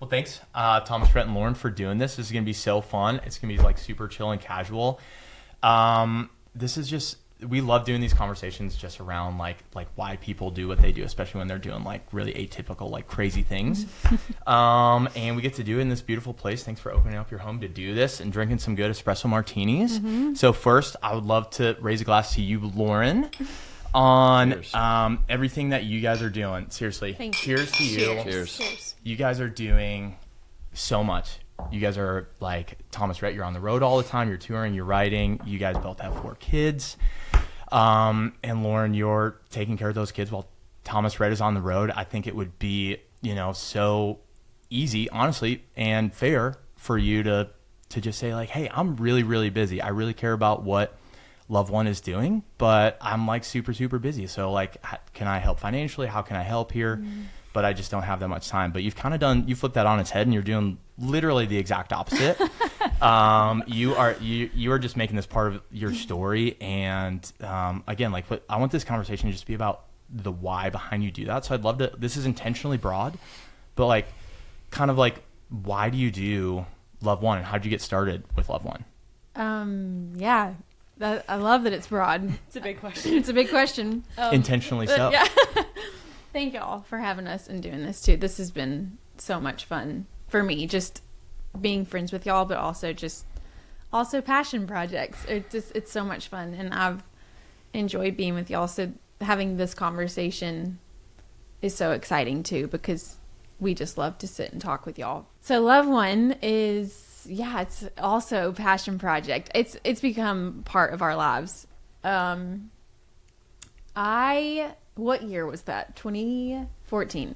Well, thanks, Thomas, Rhett, and Lauren, for doing this. This is going to be so fun. It's going to be like super chill and casual. This is just, we love doing these conversations just around like why people do what they do, especially when they're doing like really atypical, like crazy things. And we get to do it in this beautiful place. Thanks for opening up your home to do this and drinking some good espresso martinis. So first, I would love to raise a glass to you, Lauren, on everything that you guys are doing. Seriously. Cheers to you. Cheers. You guys are doing so much. You guys are like Thomas, Rhett, you're on the road all the time. You're touring, you're writing. You guys both have 4 kids. And Lauren, you're taking care of those kids while Thomas, Rhett is on the road. I think it would be, so easy, honestly, and fair for you to just say like, hey, I'm really, really busy. I really care about what LoveOne is doing, but I'm like super, super busy. So like, can I help financially? How can I help here? But I just don't have that much time. But you've kind of you flipped that on its head, and you're doing literally the exact opposite. You are just making this part of your story. And again, like I want this conversation to just be about the why behind you do that. So I'd love to, this is intentionally broad, but like kind of like, why do you do LoveOne, and how did you get started with LoveOne? Yeah. I love that it's broad. It's a big question. Intentionally so. Yeah. Thank y'all for having us and doing this too. This has been so much fun for me, just being friends with y'all, but also passion projects. It's so much fun, and I've enjoyed being with y'all. So having this conversation is so exciting too, because we just love to sit and talk with y'all. So LoveOne is, it's also a passion project. It's become part of our lives. What year was that? 2014.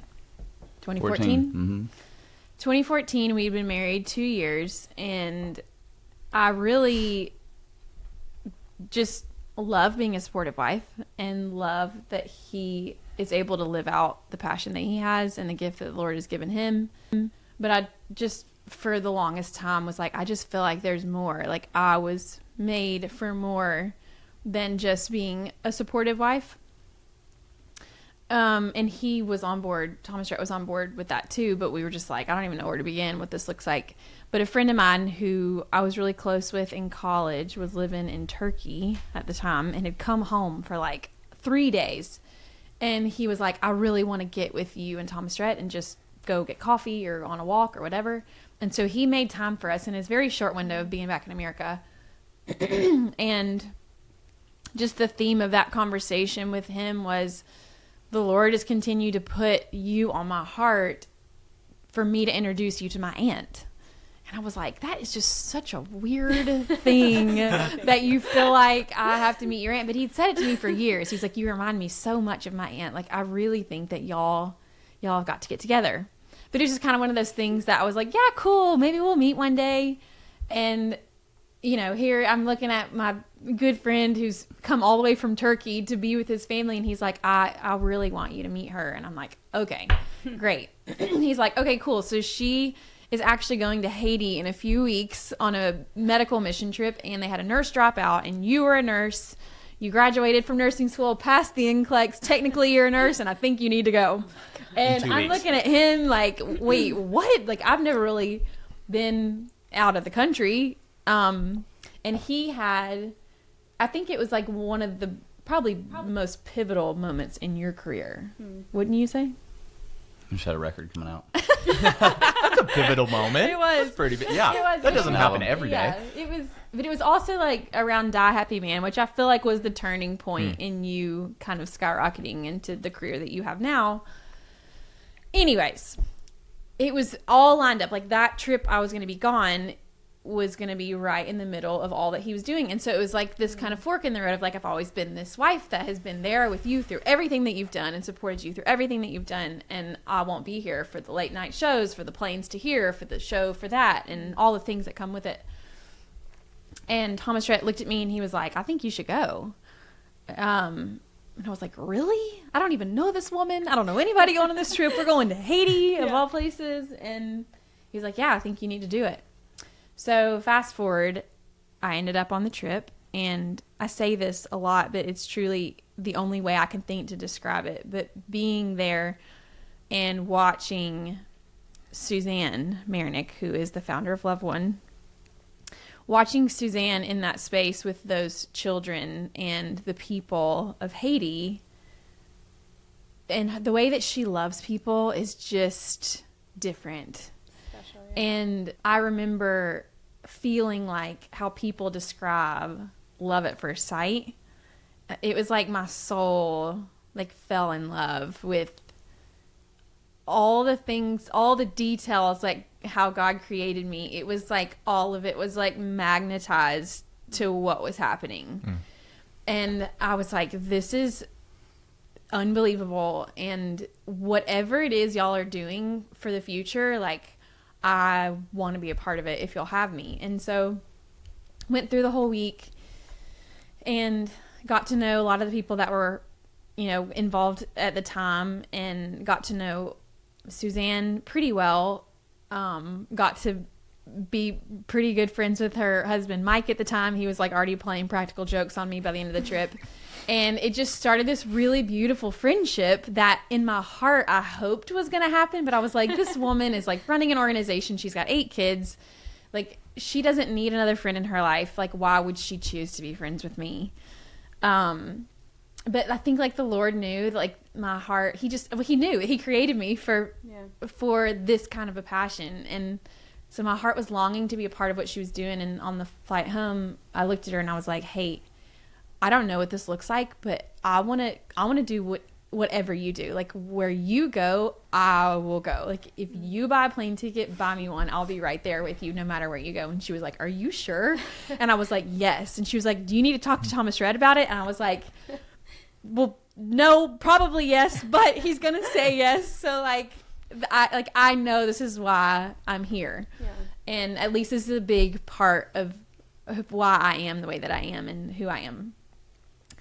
2014, we'd been married 2 years, and I really just love being a supportive wife and love that he is able to live out the passion that he has and the gift that the Lord has given him. But I just, for the longest time, was like, I just feel like there's more. Like I was made for more than just being a supportive wife. And he was on board, Thomas Rhett was on board with that too, but we were just like, I don't even know where to begin, what this looks like. But a friend of mine who I was really close with in college was living in Turkey at the time and had come home for like 3 days. And he was like, I really want to get with you and Thomas Rhett and just go get coffee or on a walk or whatever. And so he made time for us in his very short window of being back in America. And just the theme of that conversation with him was, the Lord has continued to put you on my heart for me to introduce you to my aunt. And I was like, that is just such a weird thing that you feel like I have to meet your aunt. But he'd said it to me for years. He's like, you remind me so much of my aunt. Like, I really think that y'all have got to get together. But it was just kind of one of those things that I was like, yeah, cool. Maybe we'll meet one day. And, here I'm looking at my good friend who's come all the way from Turkey to be with his family. And he's like, I really want you to meet her. And I'm like, okay, great. He's like, okay, cool. So she is actually going to Haiti in a few weeks on a medical mission trip. And they had a nurse drop out, and you were a nurse. You graduated from nursing school, passed the NCLEX. Technically, you're a nurse, and I think you need to go. And I'm looking at him like, wait, what? Like, I've never really been out of the country. And he had, I think it was like one of the probably most pivotal moments in your career. Wouldn't you say? You just had a record coming out. That's a pivotal moment. It was. That's pretty big. Yeah. That doesn't happen every day. But it was also like around Die Happy Man, which I feel like was the turning point in you kind of skyrocketing into the career that you have now. Anyways, it was all lined up. Like that trip I was going to be gone was going to be right in the middle of all that he was doing. And so it was like this kind of fork in the road of like, I've always been this wife that has been there with you through everything that you've done and supported you through everything that you've done. And I won't be here for the late night shows, for the planes to hear, for the show, for that, and all the things that come with it. And Thomas Rhett looked at me and he was like, I think you should go. And I was like, really? I don't even know this woman. I don't know anybody going on this trip. We're going to Haiti of all places. And he's like, yeah, I think you need to do it. So fast forward, I ended up on the trip, and I say this a lot, but it's truly the only way I can think to describe it. But being there and watching Suzanne Marinick, who is the founder of LoveOne. Watching Suzanne in that space with those children and the people of Haiti, and the way that she loves people is just different. Special, yeah. And I remember feeling like how people describe love at first sight. It was like my soul like fell in love with all the things, all the details, like how God created me. It was like all of it was like magnetized to what was happening. And I was like, this is unbelievable. And whatever it is y'all are doing for the future, like I want to be a part of it if you'll have me. And so went through the whole week and got to know a lot of the people that were, you know, involved at the time, and got to know Suzanne pretty well. Got to be pretty good friends with her husband, Mike, at the time. He was like already playing practical jokes on me by the end of the trip. And it just started this really beautiful friendship that in my heart I hoped was going to happen. But I was like, this woman is like running an organization. She's got 8 kids. Like, she doesn't need another friend in her life. Like, why would she choose to be friends with me? But I think like the Lord knew, like my heart, he knew, he created me for this kind of a passion. And so my heart was longing to be a part of what she was doing. And on the flight home, I looked at her and I was like, hey, I don't know what this looks like, but I want to do whatever you do. Like, where you go, I will go. Like, if you buy a plane ticket, buy me one. I'll be right there with you no matter where you go. And she was like, are you sure? And I was like, yes. And she was like, do you need to talk to Thomas Rhett about it? And I was like, well, no, probably yes, but he's going to say yes. So I know this is why I'm here. Yeah. And at least this is a big part of why I am the way that I am and who I am.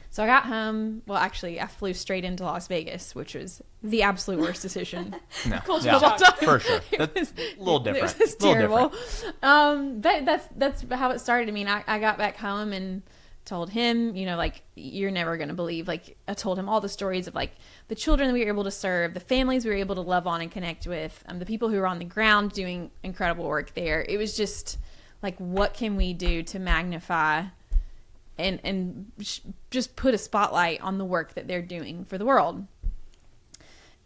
So I got home. Well, actually, I flew straight into Las Vegas, which was the absolute worst decision. No, yeah, for sure. That's a little different. It was terrible. But that's how it started. I mean, I got back home and told him, you know, like, you're never going to believe. Like, I told him all the stories of, like, the children that we were able to serve, the families we were able to love on and connect with, the people who were on the ground doing incredible work there. It was just, like, what can we do to magnify and just put a spotlight on the work that they're doing for the world.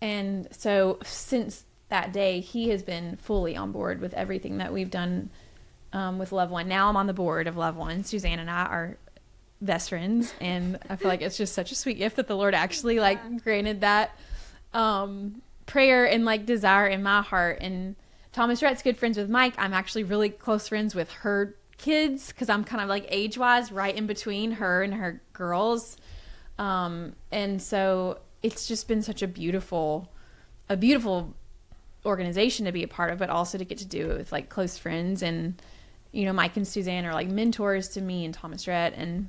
And so since that day, he has been fully on board with everything that we've done with LoveOne. Now I'm on the board of LoveOne. Suzanne and I are best friends, and I feel like it's just such a sweet gift that the Lord actually like granted that prayer and like desire in my heart. And Thomas Rhett's good friends with Mike. I'm actually really close friends with her kids because I'm kind of like age-wise right in between her and her girls. And so it's just been such a beautiful organization to be a part of, but also to get to do it with like close friends. And, you know, Mike and Suzanne are like mentors to me and Thomas Rhett. And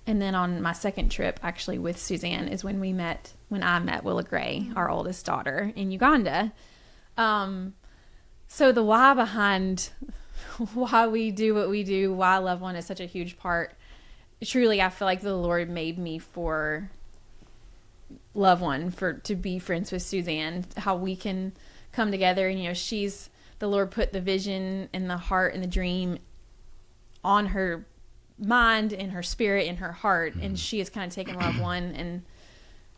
then on my second trip, actually with Suzanne, is when I met Willa Gray, our oldest daughter, in Uganda. So the why behind why we do what we do, why LoveOne is such a huge part. Truly, I feel like the Lord made me for LoveOne, to be friends with Suzanne, how we can come together. And, you know, the Lord put the vision and the heart and the dream on her mind and her spirit and her heart, and she has kind of taken LoveOne, and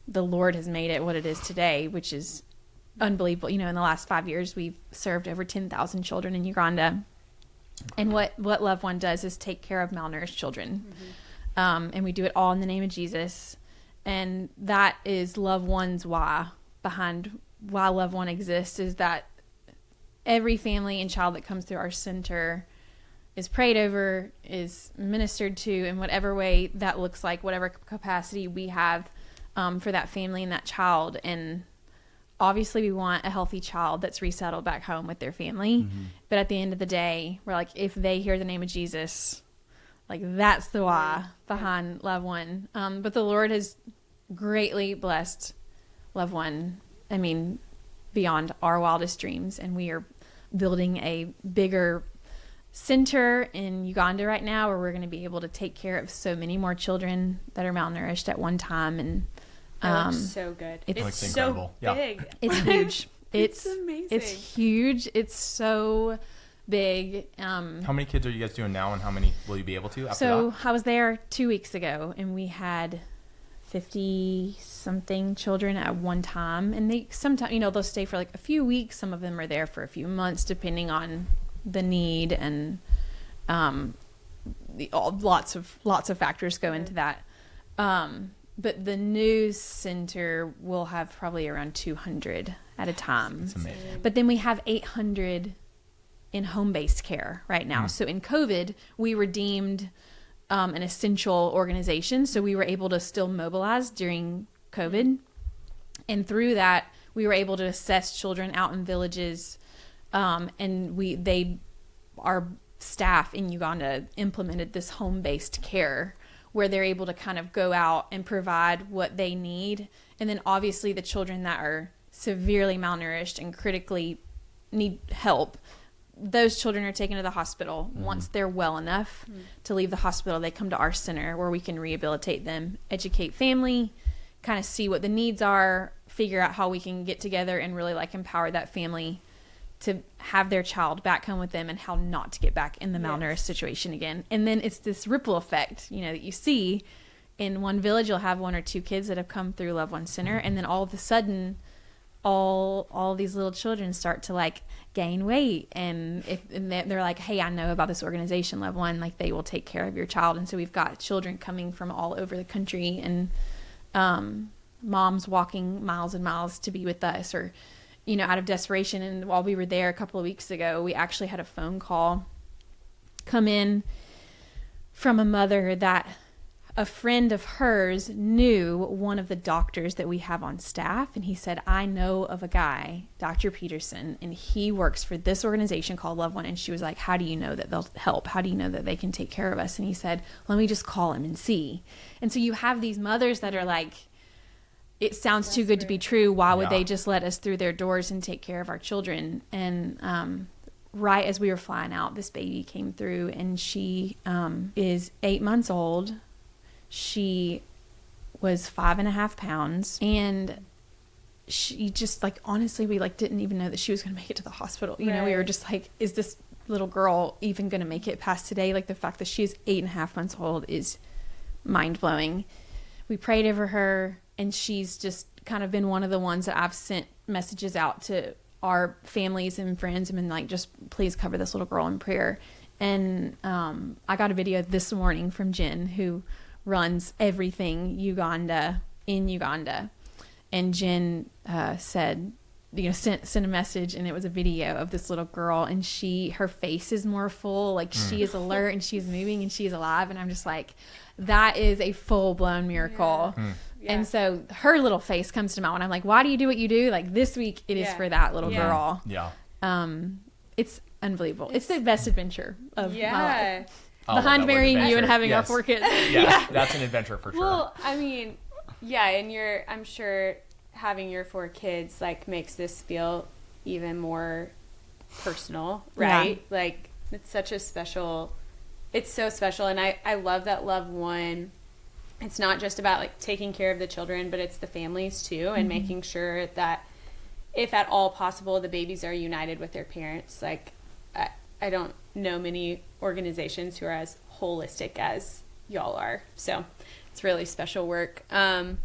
the Lord has made it what it is today, which is unbelievable. You know, in the last 5 years, we've served over 10,000 children in Uganda. And what LoveOne does is take care of malnourished children. And we do it all in the name of Jesus. And that is LoveOne's why behind why LoveOne exists, is that every family and child that comes through our center is prayed over, is ministered to in whatever way that looks like, whatever capacity we have for that family and that child. And obviously we want a healthy child that's resettled back home with their family. But at the end of the day, we're like, if they hear the name of Jesus, like, that's the why behind LoveOne. But the Lord has greatly blessed LoveOne, I mean, beyond our wildest dreams. And we are building a bigger center in Uganda right now, where we're going to be able to take care of so many more children that are malnourished at one time. And that looks so good. It's so incredible. big. It's huge. It's amazing. It's huge. It's so big. How many kids are you guys doing now, and how many will you be able to after So that? I was there 2 weeks ago, and we had 50 something children at one time, and they sometimes, they'll stay for like a few weeks. Some of them are there for a few months, depending on the need, and lots of factors go into that. But the new center will have probably around 200 at a time. It's amazing. But then we have 800 in home-based care right now. So in COVID, we were deemed an essential organization, so we were able to still mobilize during COVID. And through that, we were able to assess children out in villages, and our staff in Uganda implemented this home-based care where they're able to kind of go out and provide what they need. And then obviously the children that are severely malnourished and critically need help, those children are taken to the hospital. Once they're well enough to leave the hospital, they come to our center where we can rehabilitate them, educate family, kind of see what the needs are, figure out how we can get together and really like empower that family to have their child back home with them and how not to get back in the malnourished situation again. And then it's this ripple effect, that you see in one village. You'll have 1 or 2 kids that have come through LoveOne Center, and then all of a sudden all these little children start to like gain weight, and they're like, hey, I know about this organization LoveOne, like they will take care of your child. And so we've got children coming from all over the country, and moms walking miles and miles to be with us, or out of desperation. And while we were there a couple of weeks ago, we actually had a phone call come in from a mother that a friend of hers knew one of the doctors that we have on staff. And he said, I know of a guy, Dr. Peterson, and he works for this organization called LoveOne. And she was like, how do you know that they'll help? How do you know that they can take care of us? And he said, let me just call him and see. And so you have these mothers that are like, it sounds too good to be true. Why would they just let us through their doors and take care of our children? And right as we were flying out, this baby came through, and she is 8 months old. She was 5.5 pounds, and she just like, honestly, we like didn't even know that she was going to make it to the hospital. We were just like, is this little girl even going to make it past today? Like the fact that she's 8.5 months old is mind blowing. We prayed over her, and she's just kind of been one of the ones that I've sent messages out to our families and friends and been like, just please cover this little girl in prayer. And I got a video this morning from Jen, who runs everything Uganda in Uganda. And Jen said, sent a message, and it was a video of this little girl, and her face is more full, like she is alert and she's moving and she's alive. And I'm just like, that is a full-blown miracle. Yeah. And so her little face comes to mind when I'm like, why do you do what you do? Like this week it is for that little girl. Yeah. It's unbelievable. It's the best adventure of my life. Behind marrying you and having our 4 kids. Yeah, that's an adventure for sure. Well, I mean, and I'm sure having your 4 kids like makes this feel even more personal, right? Yeah. Like it's so special. And I love that LoveOne, it's not just about like taking care of the children, but it's the families too, and making sure that if at all possible, the babies are united with their parents. Like I don't know many organizations who are as holistic as y'all are. So it's really special work. And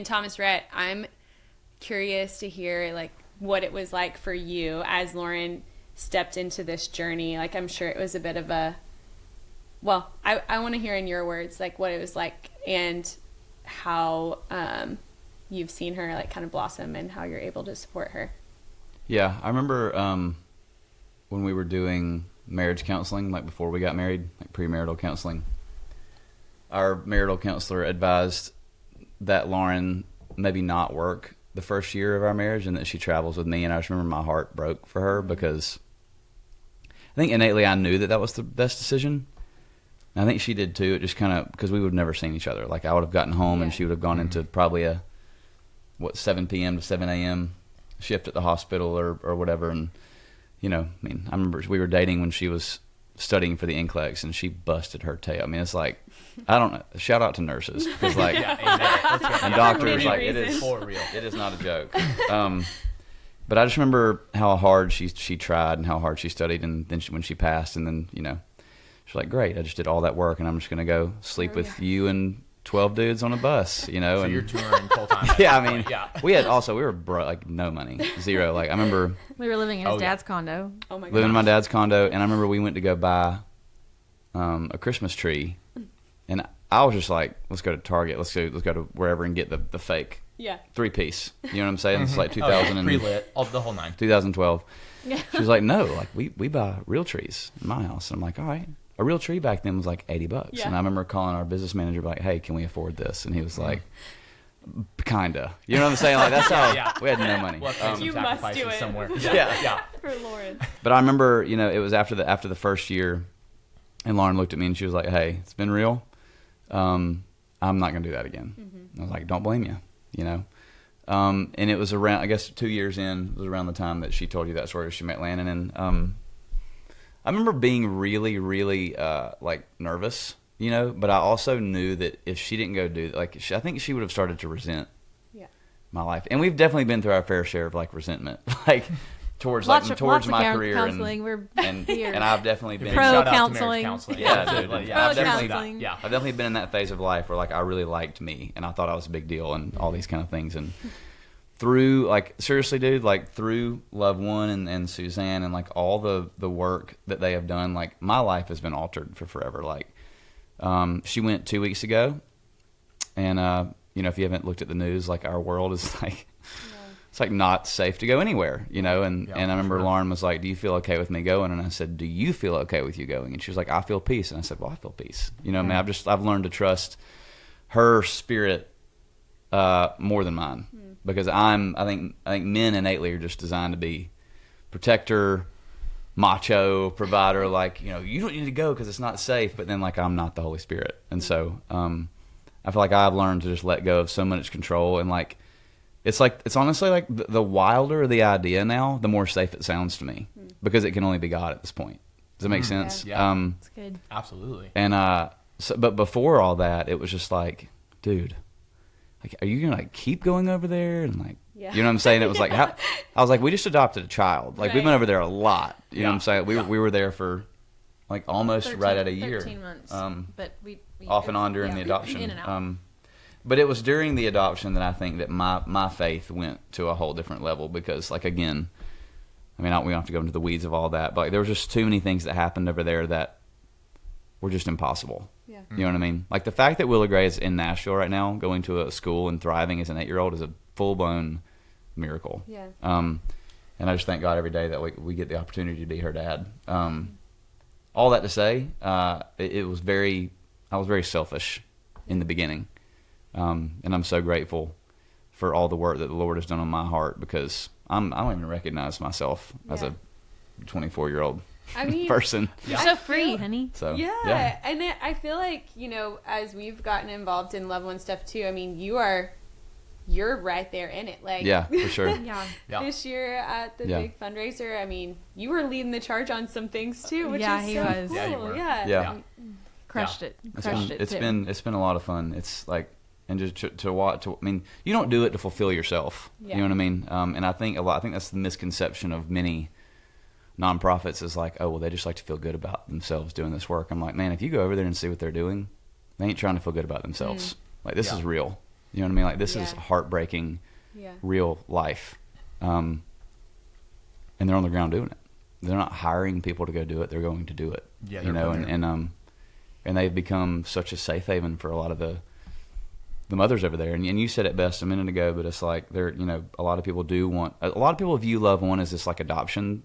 Thomas, Rhett, I'm curious to hear like what it was like for you as Lauren stepped into this journey. Like I'm sure it was a bit of I want to hear in your words like what it was like and how you've seen her like kind of blossom and how you're able to support her. Yeah, I remember when we were doing marriage counseling, like before we got married, like premarital counseling, our marital counselor advised that Lauren maybe not work the first year of our marriage and that she travels with me. And I just remember my heart broke for her because I think innately I knew that was the best decision. And I think she did too. It just kind of, because we would have never seen each other. Like I would have gotten home and she would have gone into probably a 7 p.m. to 7 a.m. shift at the hospital or whatever. And I remember we were dating when she was studying for the NCLEX, and she busted her tail. I mean, it's like, I don't know. Shout out to nurses because like, and doctors, like it is for real. It is not a joke. But I just remember how hard she tried and how hard she studied, and then when she passed, and then she's like, great, I just did all that work, and I'm just gonna go sleep with you and 12 dudes on a bus, So and you're touring full time. yeah, I mean, we were broke, like no money, zero. Like I remember We were living in his dad's condo. Oh my god. living in my dad's condo, and I remember we went to go buy a Christmas tree, and I was just like, let's go to Target, let's go to wherever and get the fake Yeah. 3-piece. You know what I'm saying? It's like Oh, yeah. 2000 and Pre-lit, all the whole nine. 2012. Yeah. She was like, no, like we buy real trees in my house. And I'm like, all right. A real tree back then was like $80. Yeah. And I remember calling our business manager, like, hey, can we afford this? And he was like, kinda. You know what I'm saying? Like that's how we had no money. We'll have to make You some must sacrifices do it. somewhere. Yeah. For Lauren. But I remember, it was after the first year, and Lauren looked at me and she was like, hey, it's been real. I'm not going to do that again. I was like, don't blame you, and it was around, I guess 2 years in, it was around the time that she told you that story. She met Landon, and I remember being really, really like nervous, but I also knew that if she didn't go do I think she would have started to resent my life. And we've definitely been through our fair share of like resentment, like towards Lots my of career counseling. and here. I've definitely been Pro Shout out to counseling. marriage counseling. Yeah, dude. Like, Pro I've definitely counseling. yeah. I've definitely been in that phase of life where like I really liked me and I thought I was a big deal and all these kind of things. And through seriously, dude, like through LoveOne and Suzanne and like all the work that they have done, like my life has been altered for forever. Like she went 2 weeks ago, and if you haven't looked at the news, like our world is like it's like not safe to go anywhere, and I remember Lauren was like, do you feel okay with me going? And I said, do you feel okay with you going? And she was like, I feel peace. And I said, well, I feel peace. I mean, I've learned to trust her spirit more than mine, because I think men innately are just designed to be protector, macho, provider, like, you don't need to go because it's not safe, but then like I'm not the Holy Spirit. And so I feel like I've learned to just let go of so much control, and like it's honestly like the wilder the idea now, the more safe it sounds to me, because it can only be God at this point. Does that make sense? Yeah. That's good. Absolutely. And but before all that, it was just like, dude, like, are you gonna like keep going over there? And like, you know what I'm saying? It was like, I was like, we just adopted a child. Like we've been over there a lot. You know what I'm saying? We were there for like almost right at a year. 13 months. But we off and on during the adoption. In and out. But it was during the adoption that I think that my faith went to a whole different level, because like, again, I mean, we don't have to go into the weeds of all that, but like, there was just too many things that happened over there that were just impossible. Yeah. You know what I mean? Like the fact that Willa Gray is in Nashville right now, going to a school and thriving as an 8-year-old is a full-blown miracle. Yeah. And I just thank God every day that we get the opportunity to be her dad. All that to say, I was very selfish in the beginning. And I'm so grateful for all the work that the Lord has done on my heart, because I don't even recognize myself as a 24-year-old person. You're so free, honey. So yeah. And I feel like, as we've gotten involved in LoveOne stuff too, I mean, you're right there in it. Like, yeah, for sure. Yeah. This year at the big fundraiser, I mean, you were leading the charge on some things too, which is he so was. cool. Yeah, you were. Yeah. Crushed it. It's been a lot of fun. It's like, and just to watch. I mean, you don't do it to fulfill yourself. Yeah. You know what I mean? And I think that's the misconception of many nonprofits, is like, oh, well, they just like to feel good about themselves doing this work. I'm like, man, if you go over there and see what they're doing, they ain't trying to feel good about themselves. Like, this is real. You know what I mean? Like, this is heartbreaking, real life. And they're on the ground doing it. They're not hiring people to go do it. They're going to do it. Yeah, and they've become such a safe haven for a lot of the mothers over there. And you said it best a minute ago, but it's like, a lot of people view LoveOne as this like adoption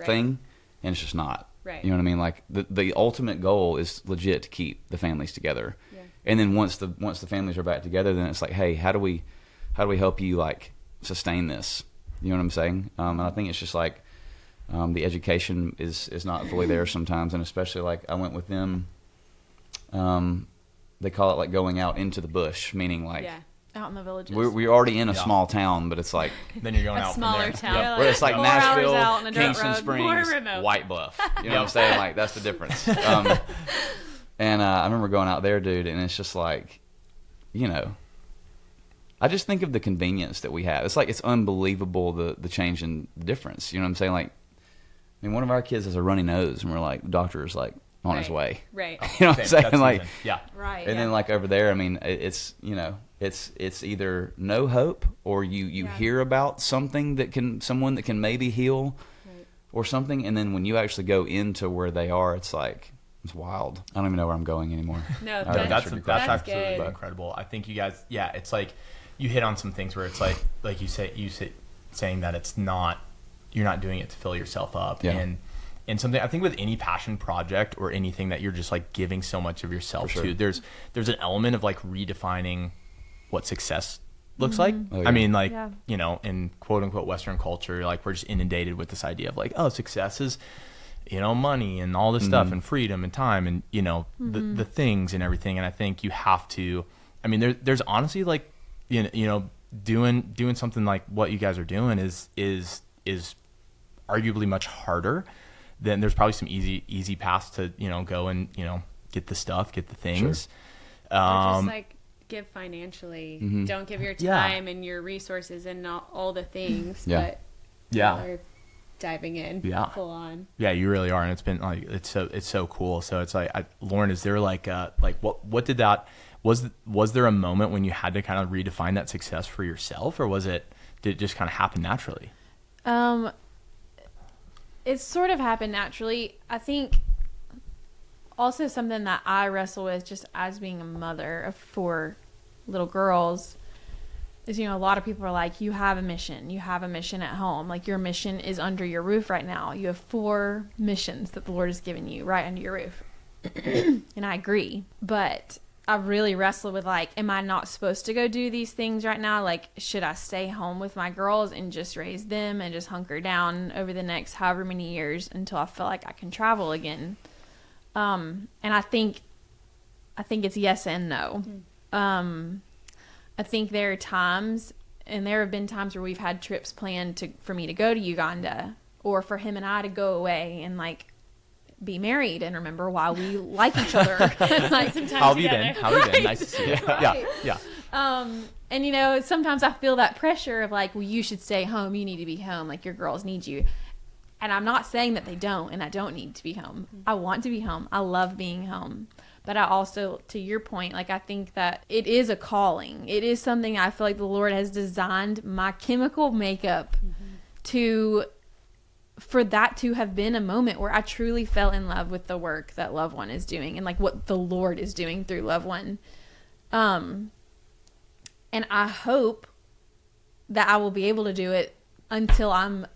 thing, and it's just not. Right. You know what I mean? Like the ultimate goal is legit to keep the families together. Yeah. And then once the families are back together, then it's like, hey, how do we help you like sustain this? You know what I'm saying? And I think it's just like the education is not fully there sometimes, and especially like I went with them. They call it like going out into the bush, meaning like out in the villages. We're already in a small town, but it's like then you're going out smaller from there. town. Where it's like 4 hours Nashville, out on a dirt Kingston road. Springs, White Bluff. You know what I'm saying? Like, that's the difference. And I remember going out there, dude, and it's just like, I just think of the convenience that we have. It's like, it's unbelievable the change in the difference. You know what I'm saying? Like, I mean, one of our kids has a runny nose, and we're like, the doctor is like on his way. Right. You know what I'm saying? That's Like, even- yeah. Right. and then like over there, I mean, it's, you know, it's either no hope, or you hear about something someone that can maybe heal, or something, and then when you actually go into where they are, it's like, it's wild. I don't even know where I'm going anymore. No, All right, That's that's absolutely good. incredible. I think you guys, it's like you hit on some things where it's like you say saying that it's not, you're not doing it to fill yourself up, Yeah. and something I think with any passion project or anything that you're just like giving so much of yourself For sure. to, there's an element of like redefining what success looks like. Oh, yeah. I mean, like, Yeah. you know, in quote unquote Western culture, like we're just inundated with this idea of like, oh, success is, you know, money and all this stuff and freedom and time and, you know, the things and everything. And I think you have to, I mean, there's honestly like, you know, doing something like what you guys are doing is arguably much harder. Then there's probably some easy paths to, you know, go and, you know, get the stuff, get the things. Or just like give financially. Don't give your Yeah. time and your resources and not all the things, Yeah. but Yeah. are diving in full on. Yeah, you really are, and it's been like it's so cool. So it's like, Lauren, is there like what did that was there a moment when you had to kind of redefine that success for yourself, or did it just kind of happen naturally? It sort of happened naturally. I think also something that I wrestle with just as being a mother of 4 little girls is, you know, a lot of people are like, you have a mission at home. Like, your mission is under your roof right now. You have 4 missions that the Lord has given you right under your roof. And I agree. But I really wrestle with like, am I not supposed to go do these things right now? Like, should I stay home with my girls and just raise them and just hunker down over the next however many years until I feel like I can travel again? And I think it's yes and no. I think there are times, and there have been times where we've had trips planned for me to go to Uganda, or for him and I to go away and like be married and remember why we like each other. Like, How have you been? Nice to see you. Yeah. And you know, sometimes I feel that pressure of like, well, you should stay home. You need to be home. Like, your girls need you. And I'm not saying that they don't, and I don't need to be home. I want to be home. I love being home. But I also, to your point, like, I think that it is a calling. It is something I feel like the Lord has designed my chemical makeup for that to have been a moment where I truly fell in love with the work that LoveOne is doing and like what the Lord is doing through LoveOne. And I hope that I will be able to do it until I'm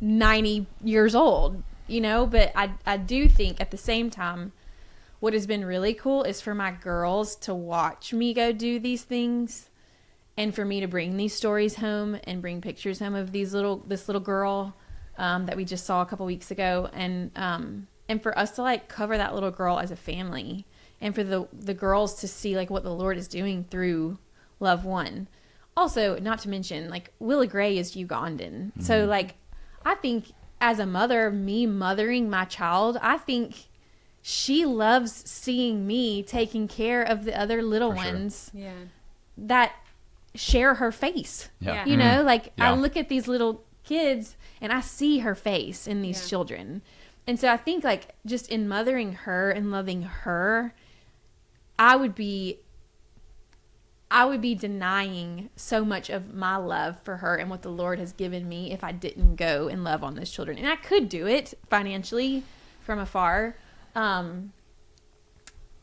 90 years old, you know, but I do think at the same time, what has been really cool is for my girls to watch me go do these things, and for me to bring these stories home and bring pictures home of this little girl that we just saw a couple weeks ago, and for us to like cover that little girl as a family, and for the girls to see like what the Lord is doing through LoveOne. Also, not to mention, like, Willa Gray is Ugandan, so like, I think as a mother, me mothering my child, I think she loves seeing me taking care of the other little ones that share her face. Yeah. You know, like, Yeah. I look at these little kids and I see her face in these children. And so I think, like, just in mothering her and loving her, I would be denying so much of my love for her and what the Lord has given me if I didn't go and love on those children. And I could do it financially from afar.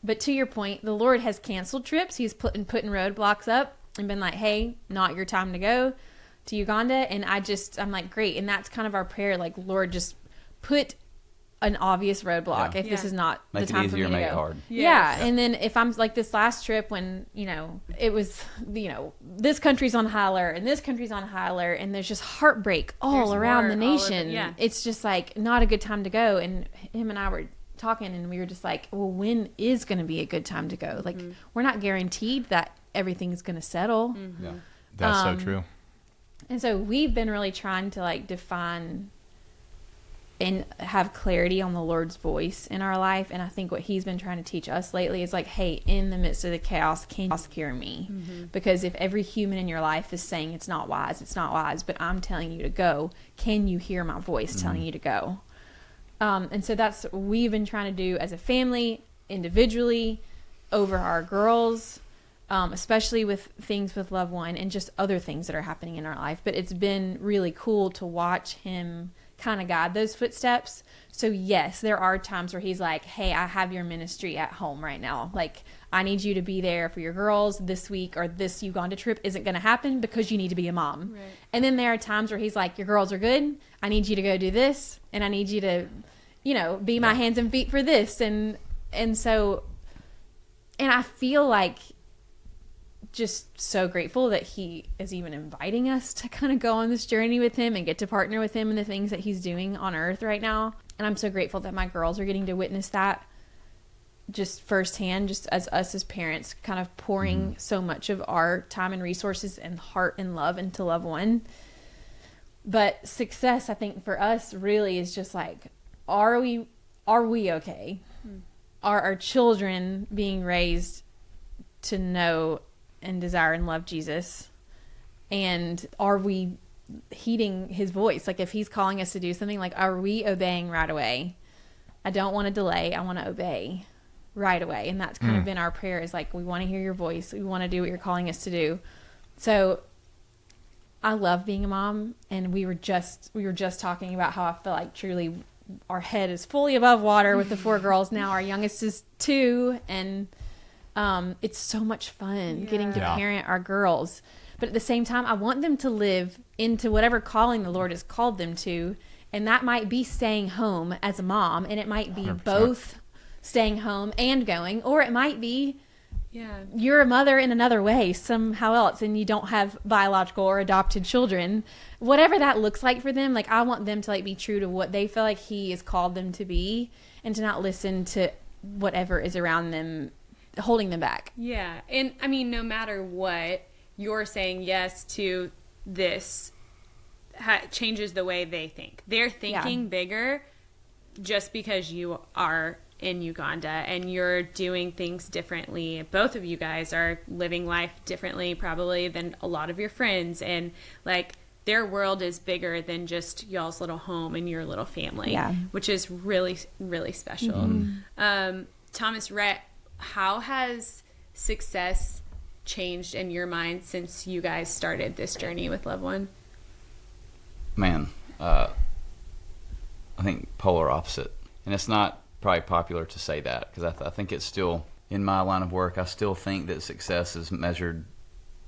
But to your point, the Lord has canceled trips. He's putting roadblocks up and been like, hey, not your time to go to Uganda. And I'm like, great. And that's kind of our prayer. Like, Lord, just put an obvious roadblock if this is not Make the time it for me easier, to make go. it hard. Yeah. And then if I'm like this last trip when, you know, it was, you know, this country's on high alert and this country's on high alert and there's just heartbreak all around the nation. It's just like not a good time to go. And him and I were talking and we were just like, well, when is going to be a good time to go? Like, we're not guaranteed that everything's going to settle. Yeah. That's so true. And so we've been really trying to like define and have clarity on the Lord's voice in our life. And I think what he's been trying to teach us lately is like, hey, in the midst of the chaos, can you hear me? Because if every human in your life is saying it's not wise, but I'm telling you to go, can you hear my voice telling you to go? And so that's what we've been trying to do as a family, individually, over our girls, especially with things with LoveOne and just other things that are happening in our life. But it's been really cool to watch him kind of guide those footsteps. So yes, there are times where he's like, hey, I have your ministry at home right now. Like, I need you to be there for your girls this week, or this Uganda trip isn't going to happen because you need to be a mom. Right. And then there are times where he's like, your girls are good. I need you to go do this. And I need you to, you know, be my hands and feet for this. And so, and I feel like just so grateful that he is even inviting us to kind of go on this journey with him and get to partner with him in the things that he's doing on earth right now. And I'm so grateful that my girls are getting to witness that just firsthand, just as us as parents kind of pouring so much of our time and resources and heart and love into LoveOne. But success, I think, for us really is just like, are we okay? Are our children being raised to know and desire and love Jesus? And are we heeding his voice? Like, if he's calling us to do something, like, are we obeying right away? I don't want to delay. I want to obey right away. And that's kind of been our prayer, is like, we want to hear your voice. We want to do what you're calling us to do. So I love being a mom. And we were just talking about how I feel like truly our head is fully above water with the 4 girls now. Our youngest is 2, and it's so much fun getting to parent our girls. But at the same time, I want them to live into whatever calling the Lord has called them to. And that might be staying home as a mom, and it might be 100%. Both staying home and going, or it might be you're a mother in another way somehow else, and you don't have biological or adopted children. Whatever that looks like for them, like, I want them to like be true to what they feel like he has called them to be, and to not listen to whatever is around them holding them back. Yeah. And I mean, no matter what, you're saying yes to this changes the way they think. They're thinking bigger just because you are in Uganda and you're doing things differently. Both of you guys are living life differently probably than a lot of your friends, and like, their world is bigger than just y'all's little home and your little family, which is really, really special. Thomas, Rhett, how has success changed in your mind since you guys started this journey with LoveOne? Man, I think polar opposite. And it's not probably popular to say that, because I think it's still, in my line of work, I still think that success is measured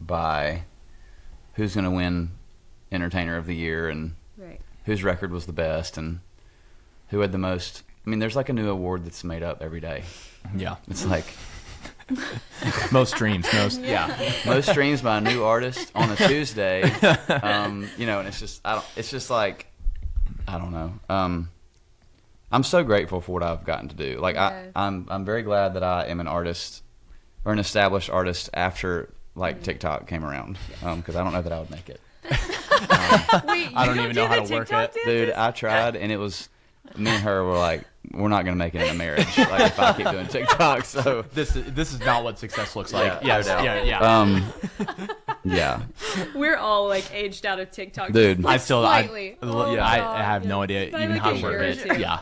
by who's going to win Entertainer of the Year, and whose record was the best, and who had the most. I mean, there's like a new award that's made up every day. Yeah. It's like most streams, most streams by a new artist on a Tuesday. You know, and it's just like, I don't know. I'm so grateful for what I've gotten to do. Like, I'm very glad that I am an artist, or an established artist, after like TikTok came around, because I don't know that I would make it. Wait, I don't even know how to work it. Dude, I tried, and it was, me and her were like, we're not going to make it in a marriage, like, if I keep doing TikTok. So this is not what success looks like. Yeah, yeah. We're all like aged out of TikTok. Dude, I have no idea even how to work it. Yeah.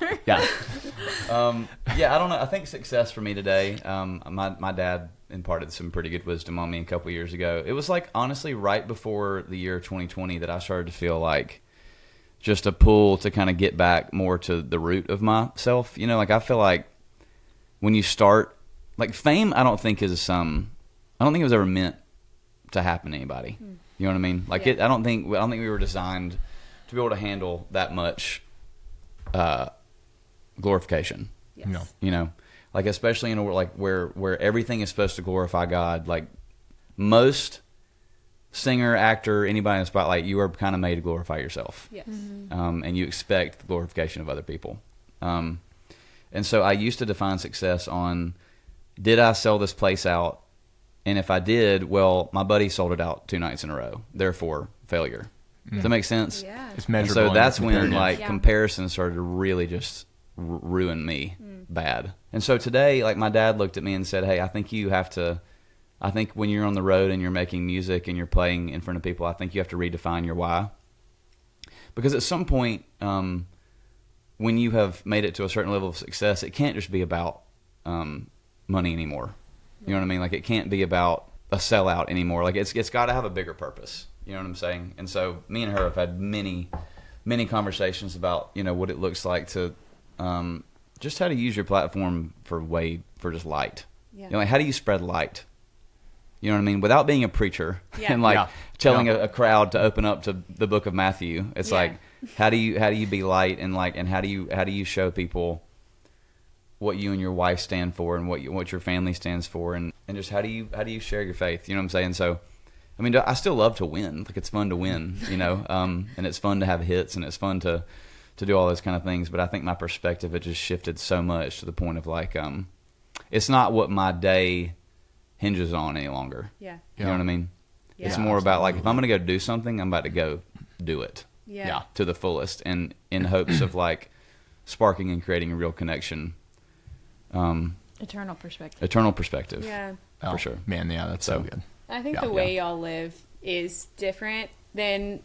I don't know. I think success for me today, my dad imparted some pretty good wisdom on me a couple years ago. It was like, honestly, right before the year 2020 that I started to feel like just a pull to kind of get back more to the root of myself. You know, like, I feel like when you start, like, fame, I don't think it was ever meant to happen to anybody. You know what I mean? Like, I don't think we were designed to be able to handle that much glorification. Yes. No. You know, like, especially in a world like where everything is supposed to glorify God. Like, most singer, actor, anybody in the spotlight, you are kind of made to glorify yourself. Yes. And you expect the glorification of other people. And so I used to define success on, did I sell this place out? And if I did, well, my buddy sold it out 2 nights in a row. Therefore, failure. Does that make sense? Yeah. It's And measurable. so and that's when comparative. like Yeah. comparison started to really just ruin me bad. And so today, like my dad looked at me and said, "Hey, I think when you're on the road and you're making music and you're playing in front of people, I think you have to redefine your why. Because at some point, when you have made it to a certain level of success, it can't just be about money anymore. You know what I mean? Like it can't be about a sellout anymore. Like it's got to have a bigger purpose. You know what I'm saying? And so me and her have had many conversations about, you know, what it looks like to just how to use your platform for just light. Yeah. You know, like how do you spread light? You know what I mean? Without being a preacher Yeah. and like Yeah. telling Yeah. a crowd to open up to the book of Matthew. It's Yeah. like how do you be light and how do you show people what you and your wife stand for and what your family stands for and just how do you share your faith? You know what I'm saying? So I mean, I still love to win. Like it's fun to win, you know, and it's fun to have hits and it's fun to do all those kind of things. But I think my perspective had just shifted so much to the point of like, it's not what my day hinges on any longer. Yeah. You know what I mean? Yeah. It's more about like, if I'm going to go do something, I'm about to go do it Yeah. to the fullest and in hopes of like sparking and creating a real connection. Eternal perspective. Eternal perspective. Yeah. Oh, For sure. Man, yeah, that's so So- good. I think Yeah. the way y'all live is different than,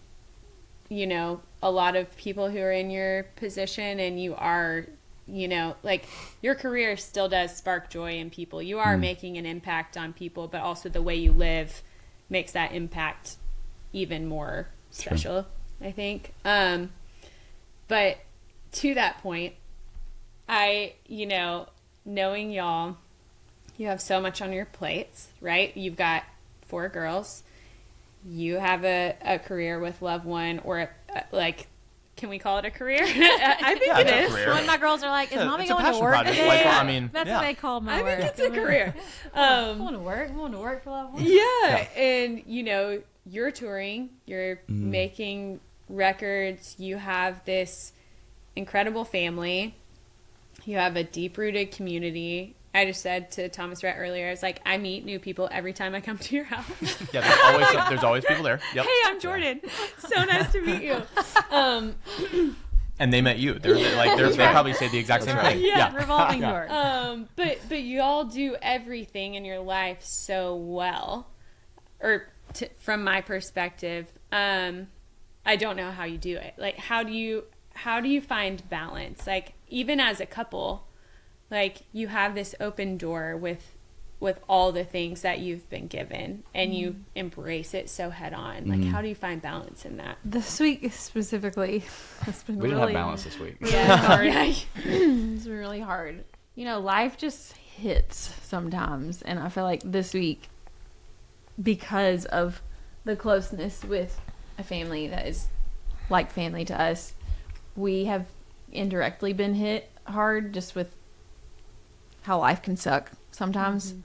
you know, a lot of people who are in your position, and you are, you know, like your career still does spark joy in people. You are making an impact on people, but also the way you live makes that impact even more special, I think. But to that point, you know, knowing y'all, you have so much on your plates, right? You've got 4 girls. You have a career with LoveOne, or like, can we call it a career? I think Yeah, it it's a is. career. When my girls are like, "Is Yeah, mommy it's a going to passion work project. today?" Like, I mean, That's yeah. what they call my I work. think it's a career. I'm going to work. I'm going to work for LoveOne. Yeah, and you know, you're touring, you're making records, you have this incredible family, you have a deep-rooted community. I just said to Thomas Rhett earlier, I was like, I meet new people every time I come to your house. Yeah, there's always people there. Yep. Hey, I'm Jordan. So nice to meet you. And they met you. They probably say the exact same thing. Yeah. Revolving door. But you all do everything in your life so well, or from my perspective, I don't know how you do it. Like, how do you find balance? Like, even as a couple, like you have this open door with all the things that you've been given, and you embrace it so head on. Like, how do you find balance in that? This week specifically has been We didn't really have balance this week. Yeah, hard. Yeah. It's been really hard. You know, life just hits sometimes, and I feel like this week, because of the closeness with a family that is like family to us, we have indirectly been hit hard just with how life can suck sometimes.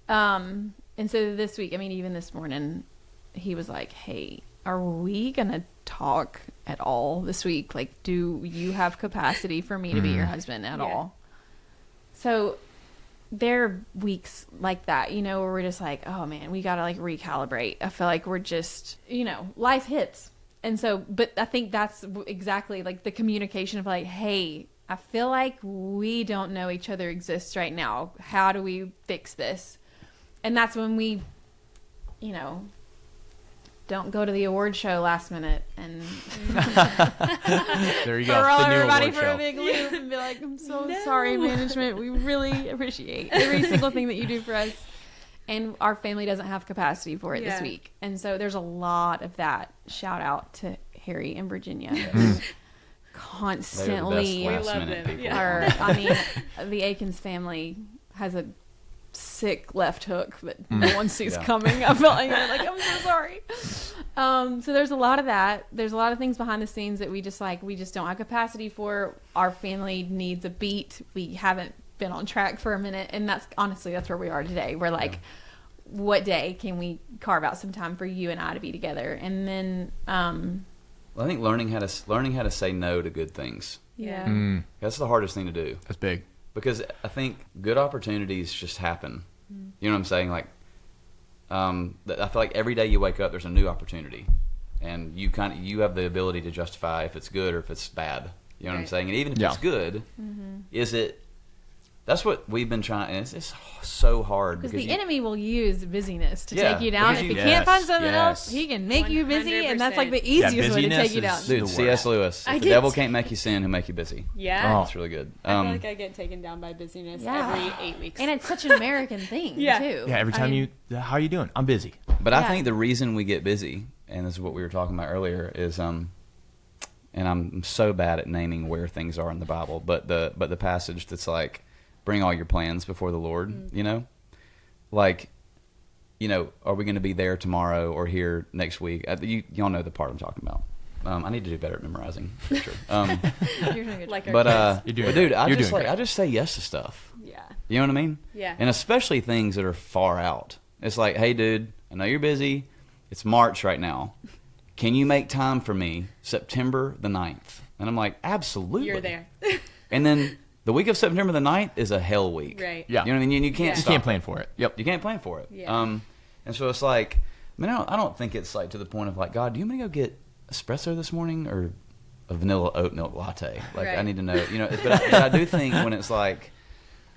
And so this week, I mean, even this morning, he was like, "Hey, are we gonna talk at all this week? Like, do you have capacity for me to be your husband at Yeah. all?" So there are weeks like that, you know, where we're just like, "Oh man, we gotta like recalibrate." I feel like we're just, you know, life hits. And so, but I think that's exactly like the communication of like, "Hey, I feel like we don't know each other exists right now. How do we fix this?" And that's when we, you know, don't go to the award show last minute and There you go. throw The new everybody award for show. a big loop and be like, "I'm so sorry, management. We really appreciate every single thing that you do for us." And our family doesn't have capacity for it this Yeah. week. And so there's a lot of that. Shout out to Harry and Virginia. Constantly. We Last love minute them. people. Yeah. I mean, the Akins family has a sick left hook that no one sees Yeah. coming. I felt like, I'm so sorry. So there's a lot of that. There's a lot of things behind the scenes that we just don't have capacity for. Our family needs a beat. We haven't been on track for a minute, and that's where we are today. We're like, what day can we carve out some time for you and I to be together? And then, Well, I think learning how to say no to good things. yeah. That's the hardest thing to do. That's big. Because I think good opportunities just happen. You know what I'm saying? Like, I feel like every day you wake up, there's a new opportunity. and you have the ability to justify if it's good or if it's bad. You know what I'm saying? And even if it's good, is it? That's what we've been trying. And it's so hard because the enemy will use busyness to take you down. If he Yes, can't find something else, yes. he can make you busy, and that's 100%. like the easiest way to busyness take you down. is- Dude, the C.S. worst. Lewis. I If the get- devil can't make you sin, he'll make you busy. Yeah. Oh. It's really good. I feel like I get taken down by busyness every 8 weeks. And it's such an American thing, Yeah. too. Yeah, every I time mean, how are you doing? I'm busy. But I Yeah. think the reason we get busy, and this is what we were talking about earlier, is and I'm so bad at naming where things are in the Bible, but the passage that's like, bring all your plans before the Lord, you know? Like, you know, are we going to be there tomorrow or here next week? Y'all know the part I'm talking about. I need to do better at memorizing scripture. You're doing good. Like our But kids. You're doing but dude, great. I You're just doing like great. I just say yes to stuff. Yeah. You know what I mean? Yeah. And especially things that are far out. It's like, hey, dude, I know you're busy. It's March right now. Can you make time for me September the 9th? And I'm like, absolutely. You're there. And then the week of September the 9th is a hell week. Right. Yeah. You know what I mean? You can't Yeah. You stop can't it. plan for it. Yep. You can't plan for it. Yeah. And so it's like, I mean, I don't think it's like to the point of like, God, do you want me to go get espresso this morning or a vanilla oat milk latte? Like, I Right. need to know, you know. But I do think when it's like,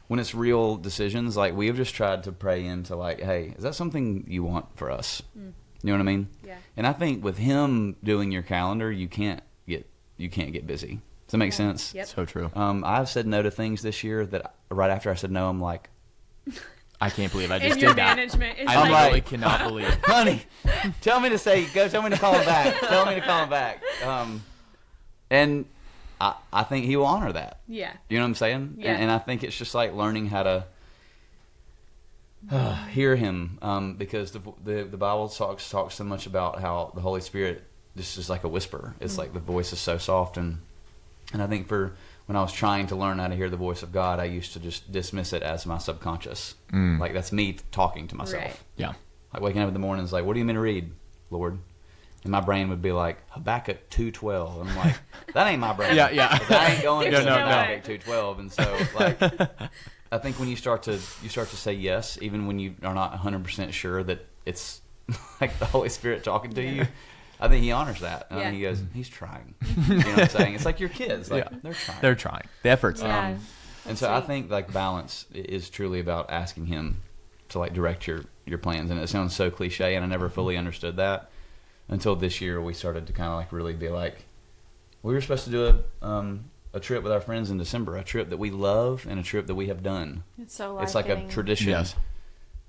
when it's real decisions, like we have just tried to pray into like, hey, is that something you want for us? You know what I mean? Yeah. And I think with him doing your calendar, you can't get busy. Does that make sense? Yep. So true. I've said no to things this year that right after I said no, I'm like, I can't believe I just And your did that. management is I I'm like, really like- cannot believe. honey, tell me to call him back. Tell me to call him back. And I think he will honor that. yeah. You know what I'm saying? Yeah. And I think it's just like learning how to hear him, because the Bible talks so much about how the Holy Spirit just is like a whisper. It's like the voice is so soft, and I think when I was trying to learn how to hear the voice of God, I used to just dismiss it as my subconscious. Like that's me talking to myself. Right. Yeah. Like waking up in the morning is like, what do you mean to read, Lord? And my brain would be like, Habakkuk 2:12. And I'm like, that ain't my brain. Yeah, yeah. 'Cause I ain't going to There's no Habakkuk way. 2:12. And so, like, I think when you start to say yes, even when you are not 100% sure that it's like the Holy Spirit talking to you, I think he honors that. And I think he goes, he's trying. You know what I'm saying? It's like your kids. Like, Yeah. they're trying. They're trying. The effort's Yeah. And so I think like balance is truly about asking him to like direct your plans. And it sounds so cliche, and I never fully understood that until this year. We started to kind of like really be like, we were supposed to do a trip with our friends in December, a trip that we love and a trip that we have done. It's so It's like a life-giving. tradition. Yes.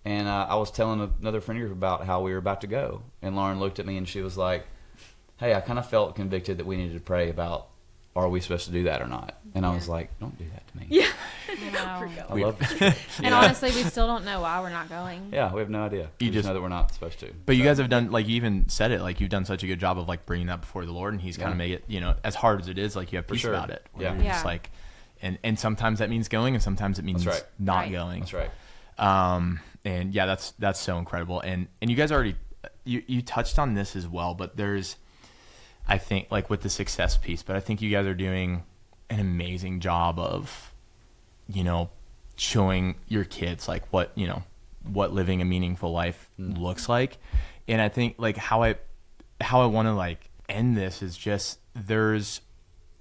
And I was telling another friend here about how we were about to go, and Lauren looked at me and she was like, hey, I kind of felt convicted that we needed to pray about, are we supposed to do that or not? And I was like, don't do that to me. Yeah. Wow. I love this trip. And honestly, we still don't know why we're not going. Yeah, we have no idea. You We just just- know that we're not supposed to. But you guys have done, like you even said it, like you've done such a good job of like bringing that before the Lord, and he's kind of made it, you know, as hard as it is, like you have peace sure. about it. Where Yeah. you're just Yeah. like, and sometimes that means going, and sometimes it means That's right. not Right. going. That's right. And yeah, that's so incredible. And you guys already, you touched on this as well, but there's, I think like with the success piece, but I think you guys are doing an amazing job of, you know, showing your kids like what, you know, what living a meaningful life looks like. And I think like how I want to like end this is just, there's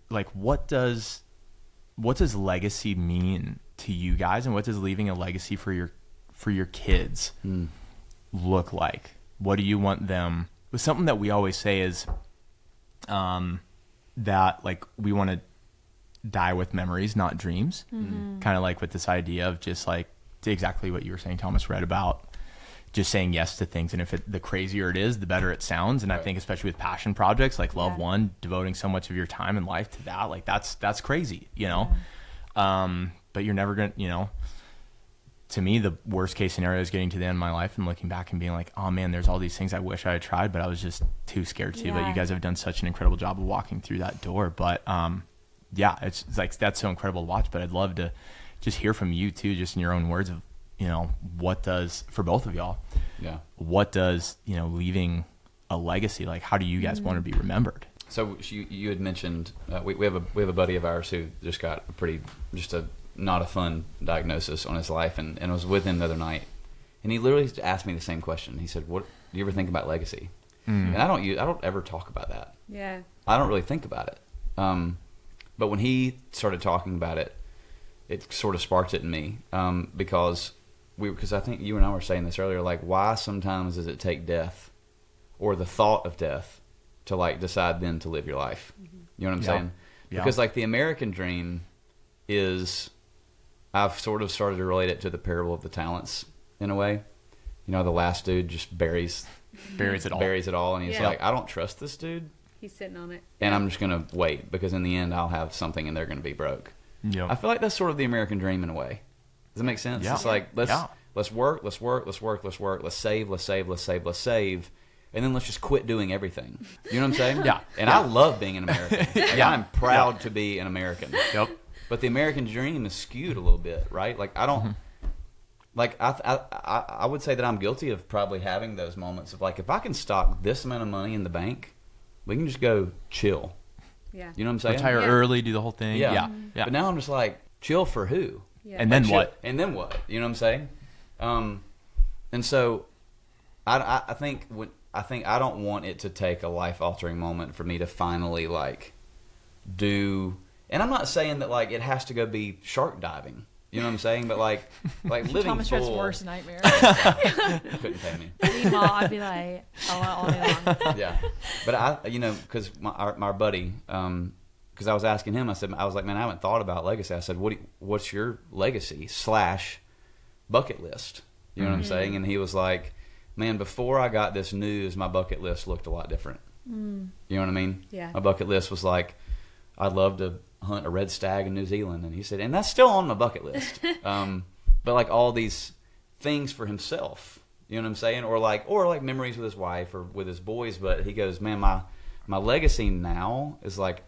like, what does legacy mean to you guys, and what does leaving a legacy for your kids look like? What do you want them? But something that we always say is that like we want to die with memories, not dreams. Kind of like with this idea of just like exactly what you were saying, Thomas, read about just saying yes to things. And if the crazier it is, the better it sounds. And I think especially with passion projects like LoveOne, devoting so much of your time and life to that, like that's crazy, you know? But you're never going to, you know, to me, the worst case scenario is getting to the end of my life and looking back and being like, oh man, there's all these things I wish I had tried, but I was just too scared to. But Yeah. you guys have done such an incredible job of walking through that door. But yeah, it's like, that's so incredible to watch, but I'd love to just hear from you too, just in your own words of, you know, what does, for both of y'all, Yeah. what does, you know, leaving a legacy, like how do you guys want to be remembered? So you had mentioned we have a buddy of ours who just got a not a fun diagnosis on his life, and I was with him the other night, and he literally asked me the same question. He said, "What do you ever think about legacy?" And I don't ever talk about that. Yeah. I don't really think about it. But when he started talking about it, it sort of sparked it in me, because I think you and I were saying this earlier, like, why sometimes does it take death or the thought of death to like decide then to live your life? You know what I'm saying? Yeah. Because like the American dream is, I've sort of started to relate it to the parable of the talents in a way. You know, the last dude just buries it all. And he's Yeah. like, I don't trust this dude. He's sitting on it. And I'm just going to wait, because in the end I'll have something and they're going to be broke. Yep. I feel like that's sort of the American dream in a way. Does that make sense? Yeah. It's like, let's work, let's save, and then let's just quit doing everything. You know what I'm saying? Yeah. And I love being an American. Like, I'm proud to be an American. Yep. But the American dream is skewed a little bit, right? Like, I don't... Like, I would say that I'm guilty of probably having those moments of, like, if I can stock this amount of money in the bank, we can just go chill. Yeah. You know what I'm saying? Retire early, do the whole thing. Yeah. Yeah. But now I'm just like, chill for who? Yeah. And then Like, what? And then what? You know what I'm saying? And so I think I don't want it to take a life-altering moment for me to finally, like, do... And I'm not saying that, like, it has to go be shark diving. You know what I'm saying? But, like living Thomas Rhett's full... worst nightmare. Couldn't pay me. Meanwhile, I'd be like, all day long. Yeah. But because my buddy, because I was asking him, I was like, man, I haven't thought about legacy. I said, what's your legacy / bucket list? You know what I'm saying? And he was like, man, before I got this news, my bucket list looked a lot different. You know what I mean? Yeah. My bucket list was like, I'd love to hunt a red stag in New Zealand. And he said, and that's still on my bucket list. But like all these things for himself, you know what I'm saying? Or like memories with his wife or with his boys. But he goes, man, my legacy now is like,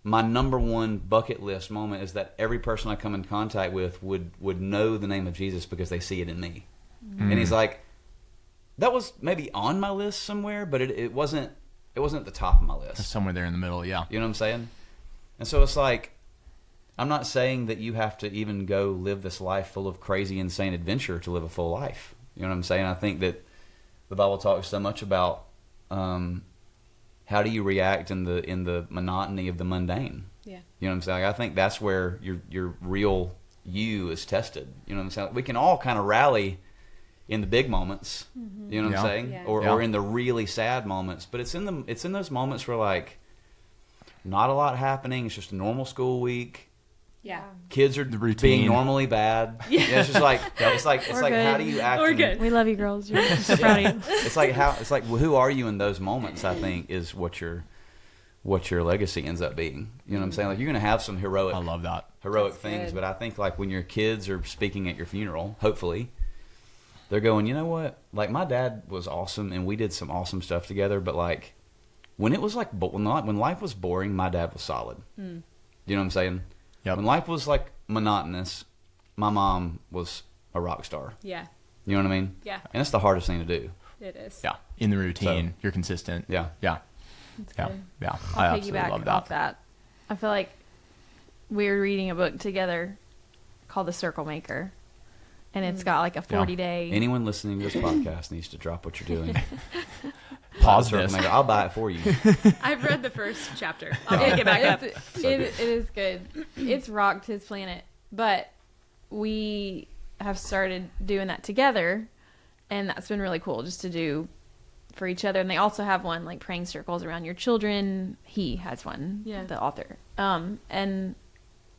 my number one bucket list moment is that every person I come in contact with would know the name of Jesus because they see it in me. And he's like, that was maybe on my list somewhere, but it wasn't at the top of my list. Somewhere there in the middle, yeah. You know what I'm saying? And so it's like, I'm not saying that you have to even go live this life full of crazy, insane adventure to live a full life. You know what I'm saying? I think that the Bible talks so much about how do you react in the monotony of the mundane. Yeah. You know what I'm saying? I think that's where your real you is tested. You know what I'm saying? We can all kind of rally in the big moments. You know what I'm saying? Yeah. Or in the really sad moments. But it's in those moments where, like, not a lot happening. It's just a normal school week. Yeah. Kids are being normally bad. Yeah. It's just like it's like good. how do you act? We're good. We love you, girls. You're so proud of you. It's like who are you in those moments? I think is what your legacy ends up being. You know what I'm saying? Like, you're gonna have some heroic. I love that. Heroic That's things, good. but I think, like, when your kids are speaking at your funeral, hopefully, they're going, you know what? Like, my dad was awesome, and we did some awesome stuff together. But, like, when it was like when life was boring, my dad was solid. You know what I'm saying? Yep. When life was like monotonous, my mom was a rock star. Yeah. You know what I mean? Yeah. And it's the hardest thing to do. It is. Yeah. In the routine, you're consistent. Yeah. Yeah. That's Yeah. good. Yeah. I'll I absolutely piggyback love off that. that. I feel like we were reading a book together called The Circle Maker, and it's got like a 40-day. Anyone listening to this podcast needs to drop what you're doing. Pause Buy the this. Circle Maker. I'll buy it for you. I've read the first chapter. I'll get back up. It is good. It's rocked his planet, but we have started doing that together, and that's been really cool just to do for each other. And they also have one like praying circles around your children. He has one, the author, and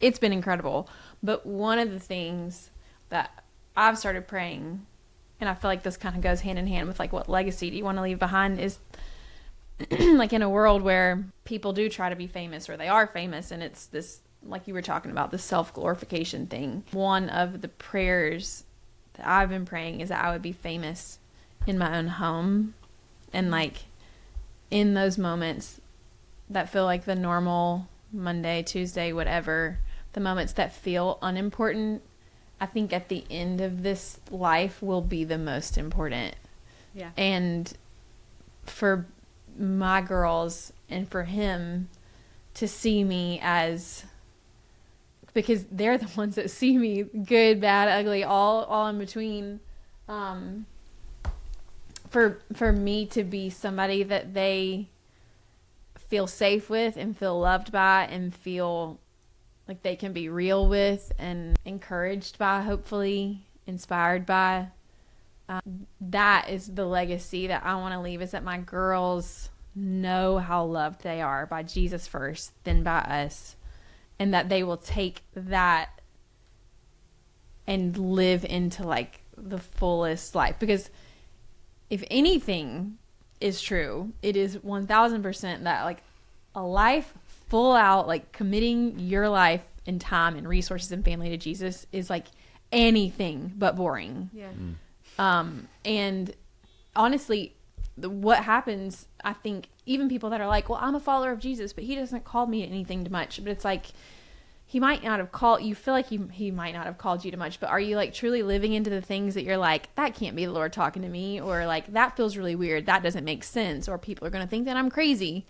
it's been incredible. But one of the things that I've started praying, and I feel like this kind of goes hand in hand with like what legacy do you want to leave behind, is like in a world where people do try to be famous, or they are famous, and it's this, like you were talking about, the self-glorification thing. One of the prayers that I've been praying is that I would be famous in my own home, and like in those moments that feel like the normal Monday, Tuesday, whatever, the moments that feel unimportant, I think at the end of this life will be the most important. Yeah. And for my girls and for him to see me as, because they're the ones that see me good, bad, ugly, all in between, for me to be somebody that they feel safe with and feel loved by and feel like they can be real with and encouraged by, hopefully inspired by. That is the legacy that I want to leave, is that my girls know how loved they are by Jesus first, then by us, and that they will take that and live into like the fullest life. Because if anything is true, it is 1000% that like a life full out, like committing your life and time and resources and family to Jesus is like anything but boring. Yeah. And honestly, what happens, I think, even people that are like, well, I'm a follower of Jesus, but he doesn't call me anything to much. But it's like, he might not have called, you feel like he might not have called you to much, but are you like truly living into the things that you're like, that can't be the Lord talking to me, or like, that feels really weird, that doesn't make sense, or people are going to think that I'm crazy.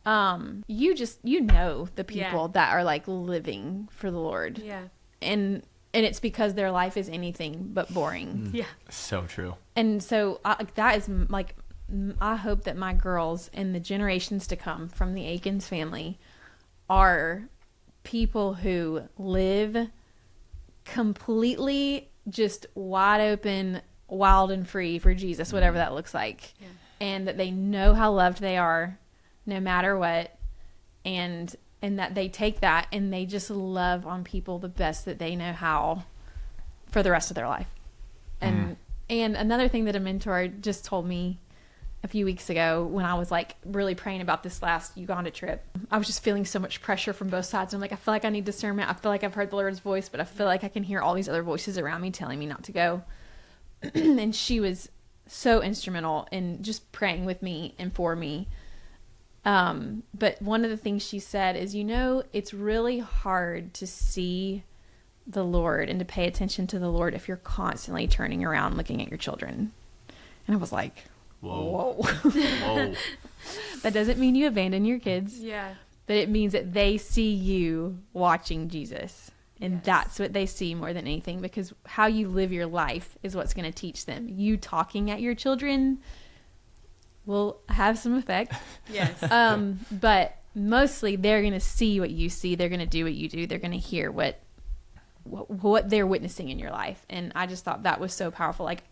You know the people that are like living for the Lord. Yeah. And it's because their life is anything but boring. Yeah. So true. And so that is like, I hope that my girls and the generations to come from the Akins family are people who live completely just wide open, wild and free for Jesus, whatever that looks like. Yeah. And that they know how loved they are no matter what. And that they take that and they just love on people the best that they know how for the rest of their life. And another thing that a mentor just told me a few weeks ago when I was like really praying about this last Uganda trip, I was just feeling so much pressure from both sides. I'm like, I feel like I need discernment. I feel like I've heard the Lord's voice, but I feel like I can hear all these other voices around me telling me not to go. And she was so instrumental in just praying with me and for me. But one of the things she said is, it's really hard to see the Lord and to pay attention to the Lord if you're constantly turning around looking at your children. And I was like, whoa. That doesn't mean you abandon your kids. Yeah. But it means that they see you watching Jesus. And that's what they see more than anything, because how you live your life is what's going to teach them. You talking at your children will have some effect. Yes. But mostly they're going to see what you see. They're going to do what you do. They're going to hear what they're witnessing in your life. And I just thought that was so powerful. Like,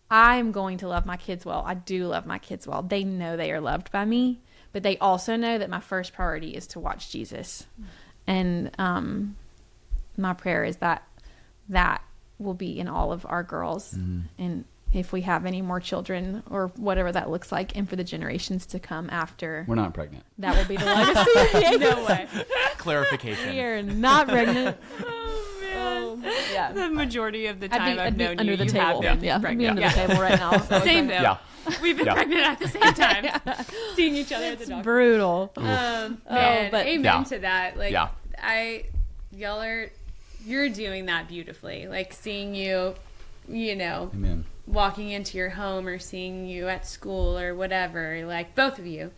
I'm going to love my kids well. I do love my kids well. They know they are loved by me, but they also know that my first priority is to watch Jesus. And my prayer is that will be in all of our girls. And if we have any more children or whatever that looks like, and for the generations to come after. We're not pregnant. That will be the legacy. No way. Clarification. We are not pregnant. Oh, man. Yeah. The majority of the time I've known under you, the you table. have been Yeah, I'd be pregnant. under the table right now. So Same though. Yeah. We've been pregnant at the same time. Seeing each other at the It's doctor. brutal. Man, but- amen to that. Like, Yeah. You're doing that beautifully. Like, seeing you, Amen. walking into your home, or seeing you at school or whatever, like both of you,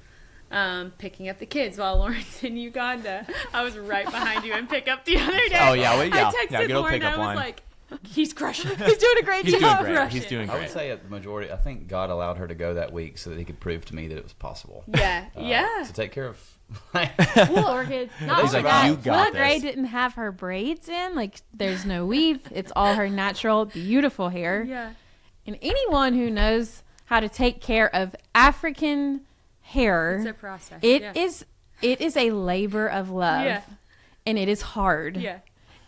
picking up the kids while Lauren's in Uganda. I was right behind you in pickup the other day. Oh, yeah, I texted good old Lauren, pickup I was line. like, he's crushing it. He's doing a great He's doing job. great. He's doing I would great. say at the majority, I think God allowed her to go that week so that he could prove to me that it was possible. Yeah. To take care of. Well, orchids. Not He's only like, that, "You got Willa Gray this." didn't have her braids in. Like, there's no weave. It's all her natural, beautiful hair. Yeah. And anyone who knows how to take care of African hair, It's a process. it yeah. is a labor of love. Yeah. And it is hard. Yeah.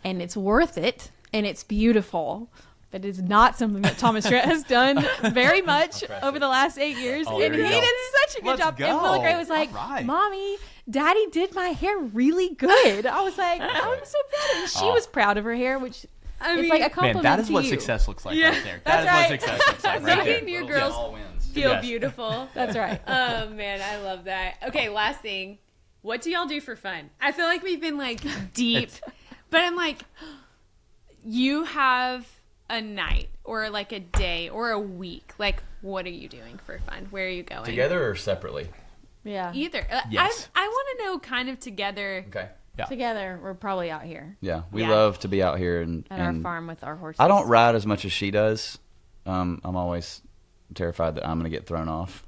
And it's worth it. And it's beautiful. But it's not something that Thomas Rhett has done very much over the last 8 years. Oh, and there he you go. did such a good Let's job. go. And Willa Gray was like, All right. Mommy, Daddy did my hair really good. I was like, I'm so proud. And she was proud of her hair, which I is mean, like a Man, compliment that is to what you. success looks like Yeah. right there. That's That is right. what success looks like right Making there. your girls all wins. feel Yes. beautiful. That's right. Oh man, I love that. Okay, last thing. What do y'all do for fun? I feel like we've been like deep, but I'm like, you have a night or like a day or a week. Like, what are you doing for fun? Where are you going? Together or separately? Yeah. Either. Yes. I want to know kind of together. Okay. Yeah. Together, we're probably out here Yeah, we Yeah. love to be out here at our farm with our horses. I don't ride as much as she does. I'm always terrified that I'm going to get thrown off.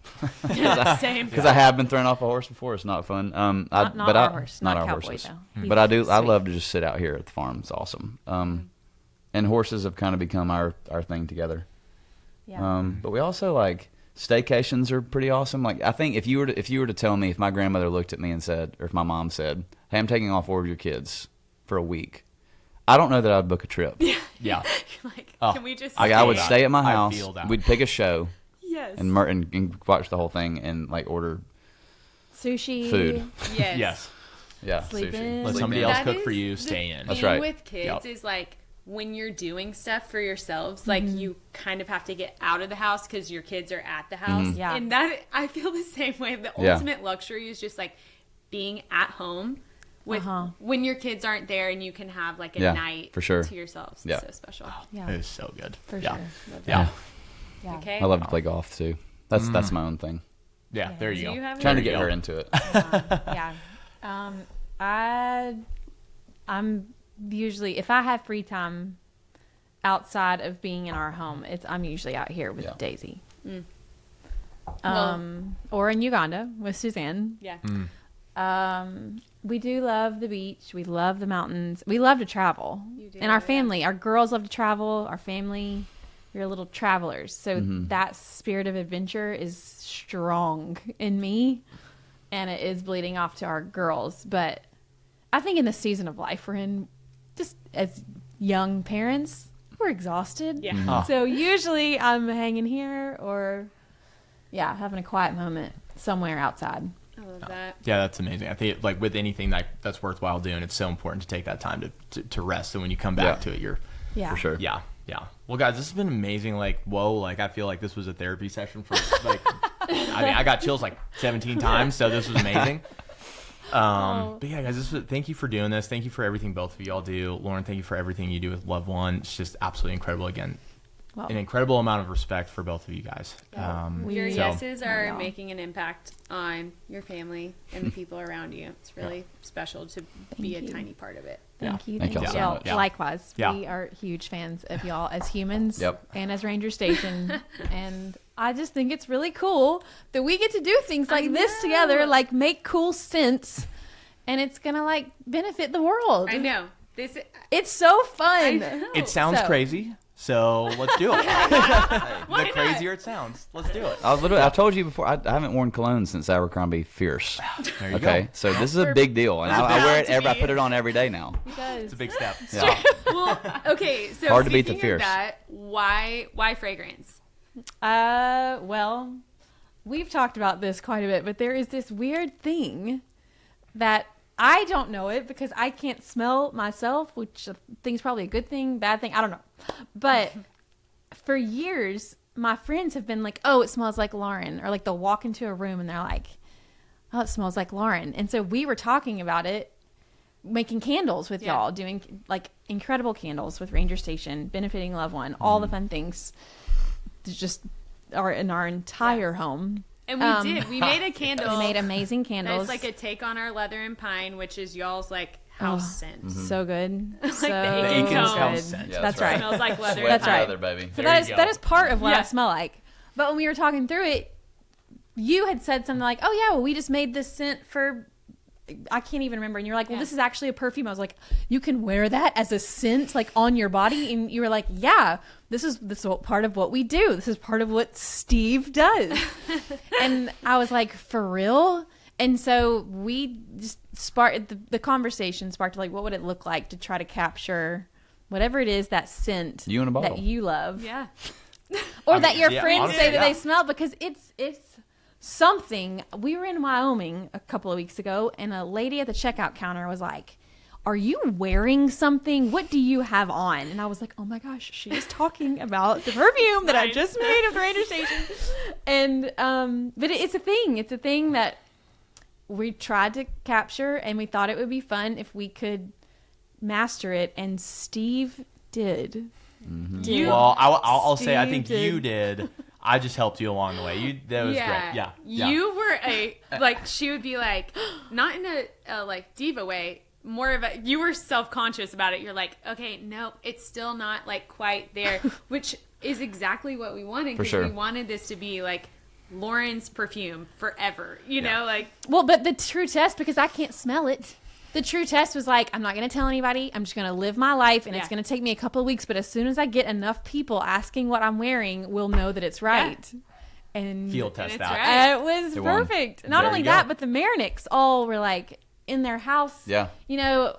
Same. Because I have been thrown off a horse before. It's not fun. Not our horse, not our Cowboy, horses. though. But I He's I sweet. love to just sit out here at the farm. It's awesome. And horses have kind of become our thing together. Yeah. But we also like staycations are pretty awesome. Like I think if you were to tell me, if my grandmother looked at me and said, or if my mom said, "Hey, I'm taking all 4 of your kids for a week," I don't know that I'd book a trip. Yeah. Like, Oh, can we just? I would stay? stay at my I house. feel that. We'd pick a show Yes. and watch the whole thing and like order Sushi. food. Yes. Yes. Yeah, Sleep in. Let Sleep somebody in. else That cook for is you. the Stay in. That's thing right. with kids Yep. is like when you're doing stuff for yourselves, like you kind of have to get out of the house because your kids are at the house. Yeah. And that I feel the same way. The Yeah. ultimate luxury is just like being at home with when your kids aren't there and you can have like a Yeah, night for sure. to yourselves. Yeah. It's so special. Yeah. It is so good. For yeah. sure. Yeah. Yeah. Okay. I love to play golf too. That's my own thing. Yeah. There Do you go. you have Trying to any? get her into it. Yeah. I'm usually, if I have free time outside of being in our home, I'm usually out here with Yeah. Daisy. Well- Or in Uganda with Suzanne. Yeah. We do love the beach. We love the mountains. We love to travel. You do, And our yeah. family, our girls love to travel. Our family, we're little travelers. So that spirit of adventure is strong in me, and it is bleeding off to our girls. But I think in the season of life we're in, just as young parents, we're exhausted. Yeah. Oh. So usually I'm hanging here or, having a quiet moment somewhere outside. I love that. Yeah, that's amazing. I think like with anything that's worthwhile doing, it's so important to take that time to rest. And when you come back to it, you're Yeah. For sure. yeah. Well, guys, this has been amazing. Like, whoa, like I feel like this was a therapy session for like. I mean, I got chills like 17 times, so this was amazing. But yeah, guys, thank you for doing this. Thank you for everything both of y'all do. Lauren, thank you for everything you do with LoveOne. It's just absolutely incredible. Again, Well, an incredible amount of respect for both of you guys. Your So- yeses are Yeah. making an impact on your family and the people around you. It's really special to be a you. tiny part of it. Thank you. Thank y'all so y'all. much. Yeah. Likewise. Yeah. We are huge fans of y'all as humans Yep. and as Ranger Station. And I just think it's really cool that we get to do things like this know. together, like make cool sense. And it's going to like benefit the world. I know. It's so I fun. know. It sounds So- crazy, so let's do it. Why The not? crazier it sounds, let's do it. I told you before, I haven't worn cologne since Abercrombie Fierce. There you Okay, go. so this is a big deal, and I wear it. proud to I be- put it on every day now. It does. It's a big step. Yeah. Well, okay. So Hard to beat the speaking of fierce. that, why fragrance? Well, we've talked about this quite a bit, but there is this weird thing that I don't know it because I can't smell myself, which I think is probably a good thing, bad thing. I don't know. But for years, my friends have been like, oh, it smells like Lauren. Or like they'll walk into a room and they're like, oh, it smells like Lauren. And so we were talking about it, making candles with Yeah. y'all, doing like incredible candles with Ranger Station, benefiting LoveOne, all the fun things just are in our entire home. And we did. We made a candle. We made amazing candles. It's like a take on our leather and pine, which is y'all's like house scent. So good. So the Akins good. house scent. Yeah, That's right. Smells like leather. That's and right. Leather, baby. So There that you is go. that is part of what I Yeah. smell like. But when we were talking through it, you had said something like, "Oh yeah, well we just made this scent for." I can't even remember. And you're like, "Well, Yeah. this is actually a perfume." I was like, "You can wear that as a scent, like on your body?" And you were like, "Yeah, this is part of what we do. This is part of what Steve does." And I was like, "For real?" And so we just sparked the conversation. Sparked like, what would it look like to try to capture whatever it is, that scent You in a bottle. that you love, Yeah. or I that mean, your yeah, friends honestly, say that yeah. they smell, because it's something. We were in Wyoming a couple of weeks ago, and a lady at the checkout counter was like, "Are you wearing something? What do you have on?" And I was like, "Oh my gosh, she is talking about the perfume that I Nice. just made of the Ranger Station." And but it's a thing. It's a thing that we tried to capture, and we thought it would be fun if we could master it. And Steve did. Did. Well, I'll say I think Steve you did. I just helped you along the way. That was great. Yeah. You were like, she would be like, not in a like diva way, more of you were self-conscious about it. You're like, okay, no, it's still not like quite there, which is exactly what we wanted. For Because sure. we wanted this to be like Lauren's perfume forever. You know, like Well, but the true test, because I can't smell it. The true test was like, I'm not going to tell anybody. I'm just going to live my life, and it's going to take me a couple of weeks. But as soon as I get enough people asking what I'm wearing, we'll know that it's right. And Field test it's that. right. it was It won. perfect. Not There only you go. that, but the Marinics all were like in their house. Yeah. You know,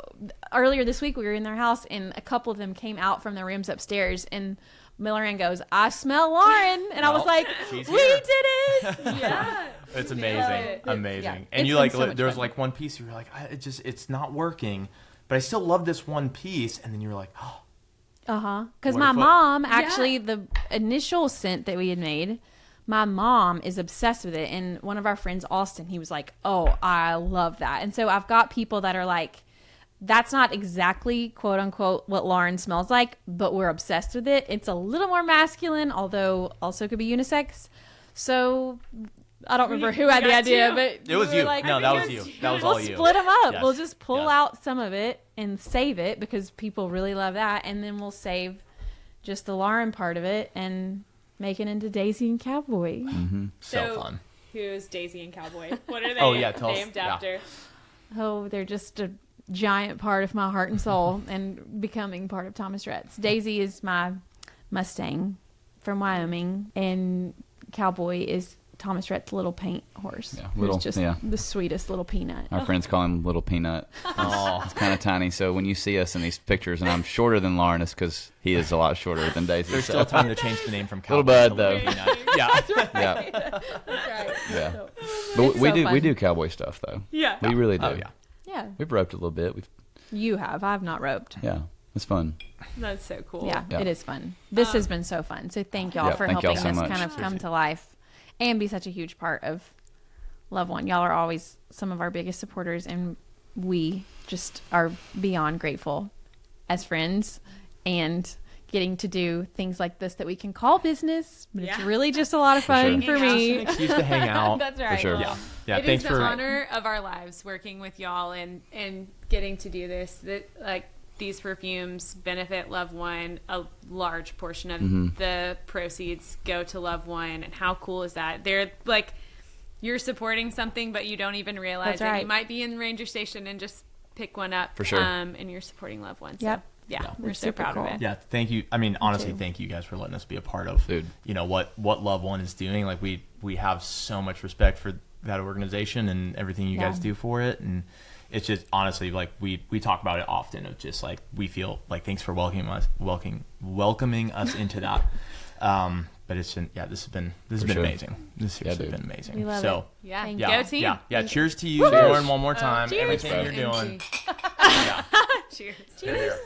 earlier this week we were in their house, and a couple of them came out from their rooms upstairs, and Milleran goes, I smell Lauren. And I was like, she's we here. did it. yeah. It's amazing, it. amazing. Yeah. And It's you been like, so much there was fun. like one piece you were like, it's not working, but I still love this one piece. And then you were like, oh, Because What my if I- mom, actually, the initial scent that we had made, my mom is obsessed with it. And one of our friends, Austin, he was like, oh, I love that. And so I've got people that are like, that's not exactly, quote unquote, what Lauren smells like, but we're obsessed with it. It's a little more masculine, although also could be unisex. So I don't remember who had the got idea, two. but it was we were you. like, No, I that think was it you. That was we'll all you. split them up. Yes. We'll just pull Yes. out some of it and save it because people really love that. And then we'll save just the Lauren part of it and make it into Daisy and Cowboy. So fun. Who's Daisy and Cowboy? What are they Oh, yeah, tell us. named Yeah. after? Oh, they're just a giant part of my heart and soul and becoming part of Thomas Rhett's. Daisy is my Mustang from Wyoming, and Cowboy is Thomas Rhett's little paint horse. Yeah, who's little- just yeah. the sweetest little peanut. Our friends call him Little Peanut. Oh, He's kind of tiny, so when you see us in these pictures, and I'm shorter than Lauren, it's because he is a lot shorter than Daisy. there's so- still time to change the name from Little Cowboy Bud, to though. Peanut. Yeah. Yeah, Right. yeah. But It's we so do fun. we do cowboy stuff though. Yeah. We really do. Oh, yeah. Yeah. We've roped a little bit. You have. I've not roped. Yeah, it's fun. That's so cool. Yeah, Yeah. it is fun. This has been so fun. So thank y'all Yeah, for thank y'all helping so this much. kind of come to life and be such a huge part of LoveOne. Y'all are always some of our biggest supporters, and we just are beyond grateful as friends and getting to do things like this that we can call business, but it's Yeah. really just a lot of fun sure. for Hang out. me. Excuse to hang out. That's right. sure. Yeah. Yeah. It Thanks is the for. honor of our lives working with y'all and getting to do this. That like these perfumes benefit LoveOne. A large portion of the proceeds go to LoveOne, and how cool is that? They're like you're supporting something, but you don't even realize That's it. right. You might be in the ranger station and just pick one up For sure. and you're supporting LoveOne. So, Yep. yeah, we're It's so super proud cool. of it. Yeah, thank you. I mean, honestly, too. thank you guys for letting us be a part of, Dude. you know, what LoveOne is doing. Like we have so much respect for that organization and everything you guys Yeah. do for it, and it's just honestly like we talk about it often of just like we feel like thanks for welcoming us into that. But it's been this has been sure. amazing. This has dude. been amazing. We love so it. Yeah, Thank yeah, go team. yeah. Cheers to you, Lauren, one more time. cheers. Everything you're doing. Cheers. Here, here.